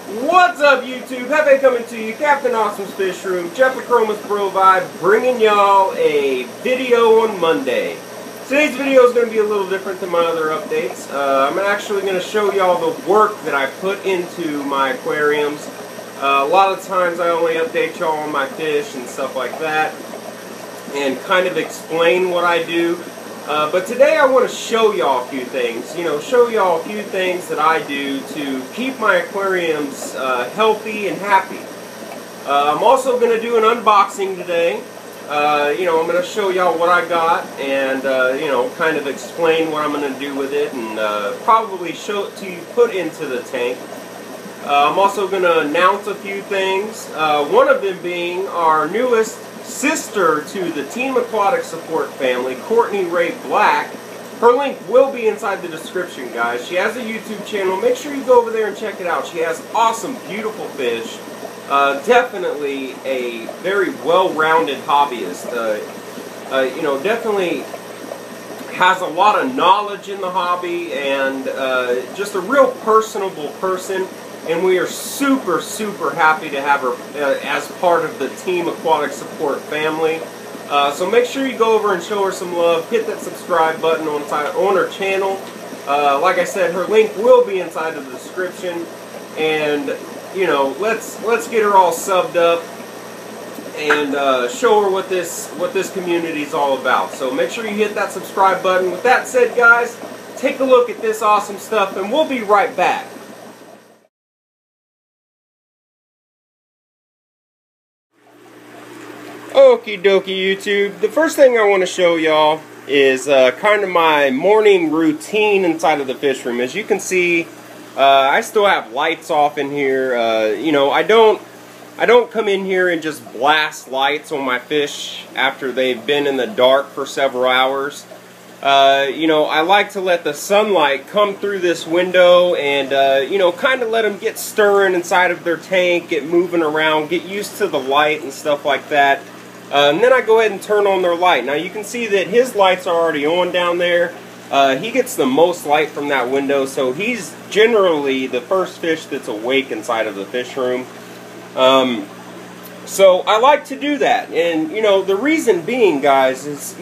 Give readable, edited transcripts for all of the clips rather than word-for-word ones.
What's up, YouTube? Hefe coming to you, Captain Awesome's Fishroom, Jeff Chroma's Provide, bringing y'all a video on Monday. Today's video is going to be a little different than my other updates. I'm actually going to show y'all the work that I put into my aquariums. A lot of times I only update y'all on my fish and stuff like that, and kind of explain what I do. But today I want to show y'all a few things, show y'all a few things that I do to keep my aquariums healthy and happy. I'm also going to do an unboxing today. I'm going to show y'all what I got and, kind of explain what I'm going to do with it and probably show it to you, put into the tank. I'm also going to announce a few things, one of them being our newest sister to the Team Aquatic Support family, Courtney Ray Black. Her link will be inside the description, guys. She has a YouTube channel. Make sure you go over there and check it out. She has awesome, beautiful fish. Definitely a very well-rounded hobbyist. Definitely has a lot of knowledge in the hobby and just a real personable person. And we are super, super happy to have her as part of the Team Aquatic Support family. So make sure you go over and show her some love. Hit that subscribe button on her channel. Like I said, her link will be inside of the description. And, let's get her all subbed up and show her what this community is all about. So make sure you hit that subscribe button. With that said, guys, take a look at this awesome stuff, and we'll be right back. Okie dokie, YouTube. The first thing I want to show y'all is kind of my morning routine inside of the fish room. As you can see, I still have lights off in here. I don't come in here and just blast lights on my fish after they've been in the dark for several hours. I like to let the sunlight come through this window and, kind of let them get stirring inside of their tank, get moving around, get used to the light and stuff like that. And then I go ahead and turn on their light. Now you can see that his lights are already on down there. He gets the most light from that window, so he's generally the first fish that's awake inside of the fish room. So I like to do that, and the reason being, guys, is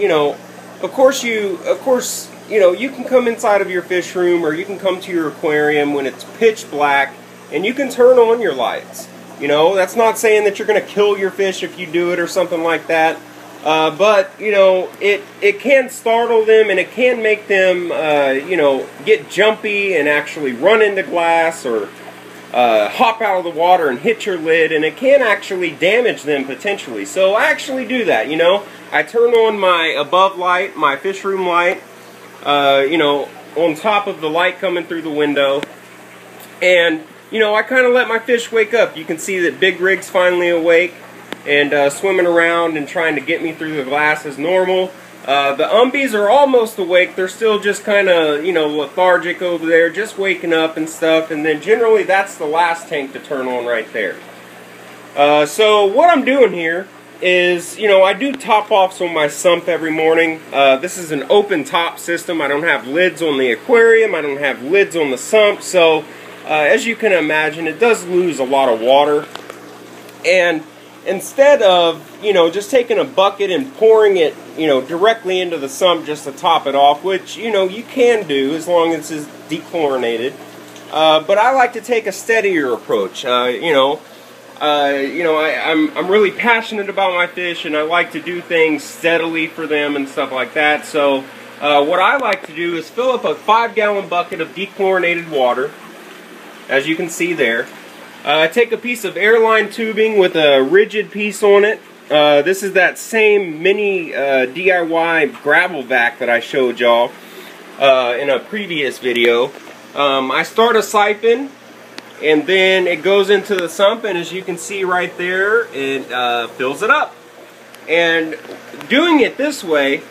of course you can come inside of your fish room or you can come to your aquarium when it's pitch black, and you can turn on your lights. That's not saying that you're going to kill your fish if you do it or something like that. But, it can startle them and it can make them, get jumpy and actually run into glass or hop out of the water and hit your lid, and it can actually damage them potentially. So I actually do that, I turn on my above light, my fish room light, on top of the light coming through the window, and I kind of let my fish wake up. You can see that Big Rig's finally awake and swimming around and trying to get me through the glass as normal. The umbees are almost awake. They're still just kind of, lethargic over there, just waking up and stuff. And then generally that's the last tank to turn on right there. So what I'm doing here is, I do top offs on my sump every morning. This is an open top system. I don't have lids on the aquarium. I don't have lids on the sump. So as you can imagine, it does lose a lot of water. And instead of, just taking a bucket and pouring it, directly into the sump just to top it off, which, you can do as long as it's dechlorinated. But I like to take a steadier approach. I'm really passionate about my fish, and I like to do things steadily for them and stuff like that. So what I like to do is fill up a 5-gallon bucket of dechlorinated water, as you can see there. Take a piece of airline tubing with a rigid piece on it. This is that same mini DIY gravel vac that I showed y'all in a previous video. I start a siphon, and then it goes into the sump, and as you can see right there, it fills it up. And doing it this way,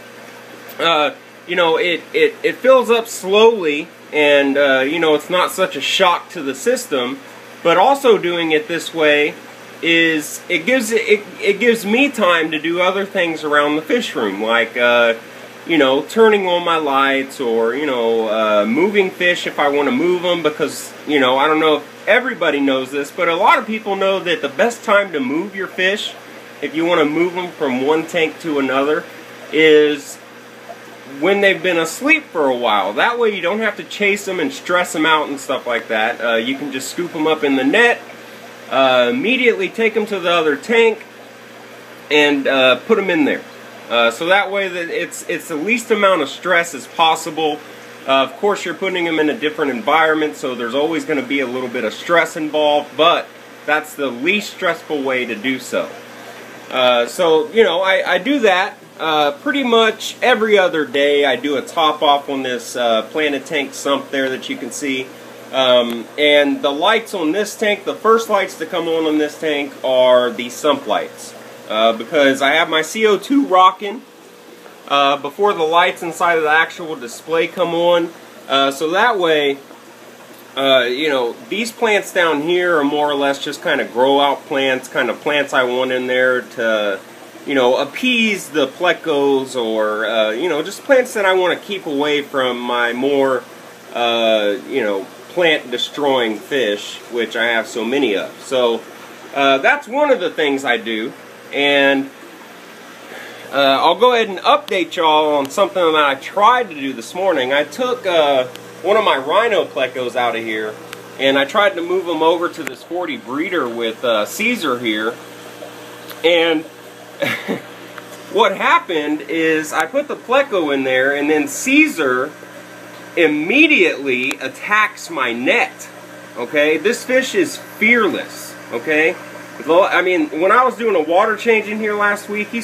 it fills up slowly, and it's not such a shock to the system. But also doing it this way is it gives me time to do other things around the fish room, like you know, turning on my lights, or, you know, moving fish if I want to move them, because, you know, I don't know if everybody knows this, but a lot of people know that the best time to move your fish, if you want to move them from one tank to another, is when they've been asleep for a while. That way you don't have to chase them and stress them out and stuff like that. You can just scoop them up in the net, immediately take them to the other tank, and put them in there. So that way that it's the least amount of stress as possible. Of course, you're putting them in a different environment, so there's always going to be a little bit of stress involved, but that's the least stressful way to do so. So, you know, I do that pretty much every other day. I do a top off on this planted tank sump there that you can see. And the lights on this tank, the first lights to come on this tank are the sump lights. Because I have my CO2 rocking before the lights inside of the actual display come on. So that way, you know, these plants down here are more or less just kind of grow out plants, kind of plants I want in there to, you know, appease the plecos, or, you know, just plants that I want to keep away from my more, you know, plant destroying fish, which I have so many of. So that's one of the things I do. And I'll go ahead and update y'all on something that I tried to do this morning. I took one of my rhino plecos out of here, and I tried to move them over to this 40 breeder with Caesar here. And what happened is I put the pleco in there, and then Caesar immediately attacks my net. Okay, this fish is fearless. Okay. I mean, when I was doing a water change in here last week, he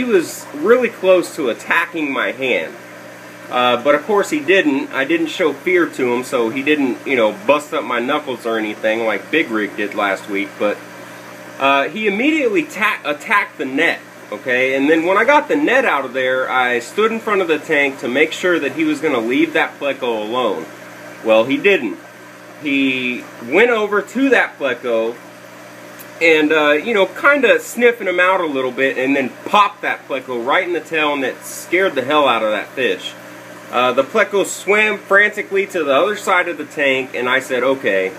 was really close to attacking my hand. But of course he didn't. I didn't show fear to him, so he didn't, you know, bust up my knuckles or anything like Big Rig did last week. But he immediately attacked the net, okay? And then when I got the net out of there, I stood in front of the tank to make sure that he was going to leave that pleco alone. Well, he didn't. He went over to that pleco, and, you know, kind of sniffing him out a little bit, and then popped that pleco right in the tail, and that scared the hell out of that fish. The pleco swam frantically to the other side of the tank, and I said, okay,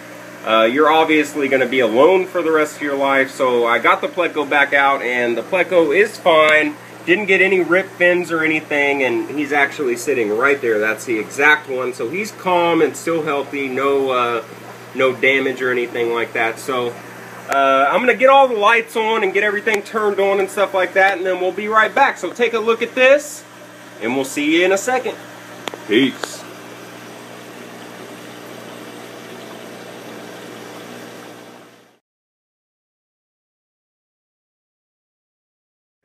you're obviously going to be alone for the rest of your life. So I got the pleco back out, and the pleco is fine, didn't get any rip fins or anything, and he's actually sitting right there. That's the exact one. So he's calm and still healthy, no damage or anything like that. So I'm going to get all the lights on and get everything turned on and stuff like that, and then we'll be right back. So take a look at this, and we'll see you in a second. Peace.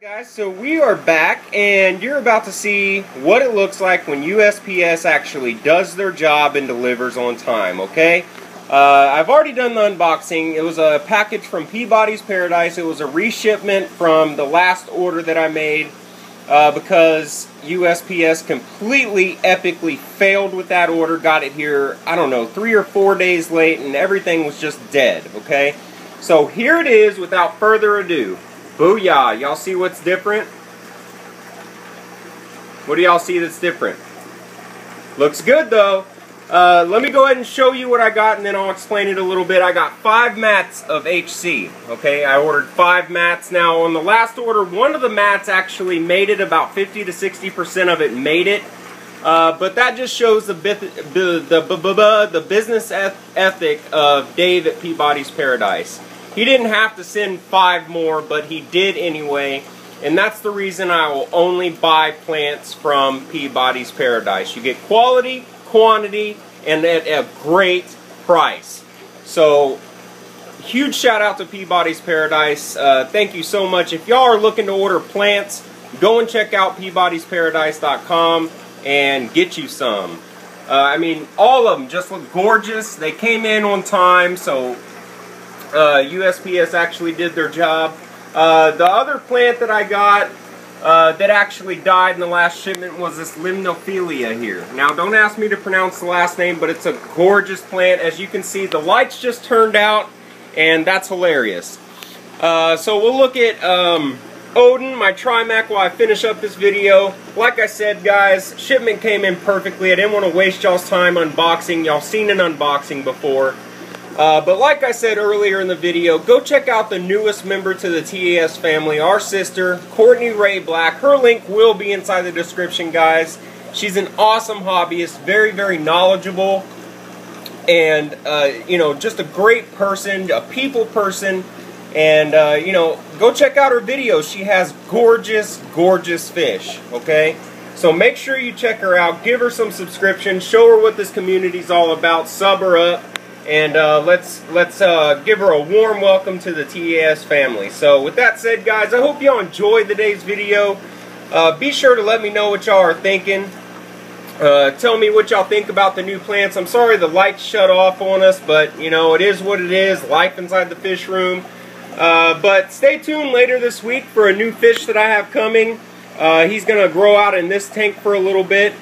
Guys, so we are back, and you're about to see what it looks like when USPS actually does their job and delivers on time, okay? I've already done the unboxing. It was a package from Peabody's Paradise. It was a reshipment from the last order that I made because USPS completely, epically failed with that order. Got it here, I don't know, 3 or 4 days late, and everything was just dead, okay? So here it is without further ado. Booyah! Y'all see what's different? What do y'all see that's different? Looks good though. Let me go ahead and show you what I got, and then I'll explain it a little bit. I got 5 mats of HC. Okay, I ordered 5 mats. Now, on the last order, one of the mats actually made it. About 50 to 60% of it made it. But that just shows the business ethic of Dave at Peabody's Paradise. He didn't have to send 5 more, but he did anyway. And that's the reason I will only buy plants from Peabody's Paradise. You get quality, quantity, and at a great price. So, huge shout out to Peabody's Paradise. Thank you so much. If y'all are looking to order plants, go and check out peabodysparadise.com and get you some. I mean, all of them just look gorgeous. They came in on time, so USPS actually did their job. The other plant that I got that actually died in the last shipment was this limnophilia here. Now, don't ask me to pronounce the last name, but it's a gorgeous plant. As you can see, the lights just turned out, and that's hilarious. So we'll look at Odin, my trimac, while I finish up this video. Like I said, guys, shipment came in perfectly. I didn't want to waste y'all's time unboxing. Y'all seen an unboxing before. But like I said earlier in the video, go check out the newest member to the TAS family, our sister, Courtney Ray Black. Her link will be inside the description, guys. She's an awesome hobbyist, very, very knowledgeable, and, you know, just a great person, a people person. And, you know, go check out her videos. She has gorgeous, gorgeous fish, okay? So make sure you check her out. Give her some subscriptions. Show her what this community's all about. Sub her up. And let's give her a warm welcome to the TAS family. So with that said, guys, I hope y'all enjoyed today's video. Be sure to let me know what y'all are thinking. Tell me what y'all think about the new plants. I'm sorry the lights shut off on us, but you know, it is what it is. Life inside the fish room. But stay tuned later this week for a new fish that I have coming. He's going to grow out in this tank for a little bit.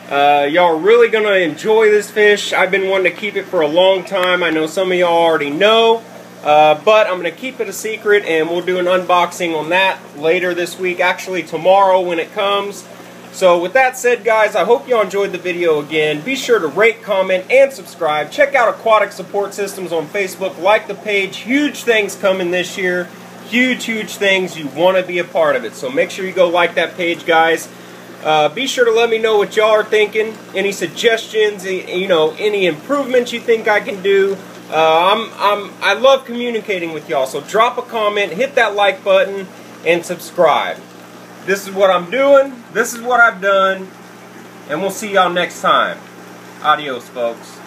Y'all are really going to enjoy this fish. I've been wanting to keep it for a long time. I know some of y'all already know. But I'm going to keep it a secret, and we'll do an unboxing on that later this week. Actually, tomorrow when it comes. So with that said, guys, I hope y'all enjoyed the video again. Be sure to rate, comment, and subscribe. Check out Aquatic Support Systems on Facebook. Like the page. Huge things coming this year. Huge, huge things. You want to be a part of it. So make sure you go like that page, guys. Be sure to let me know what y'all are thinking. Any suggestions, you know, any improvements you think I can do. I love communicating with y'all. So drop a comment, hit that like button, and subscribe. This is what I'm doing. This is what I've done. And we'll see y'all next time. Adios, folks.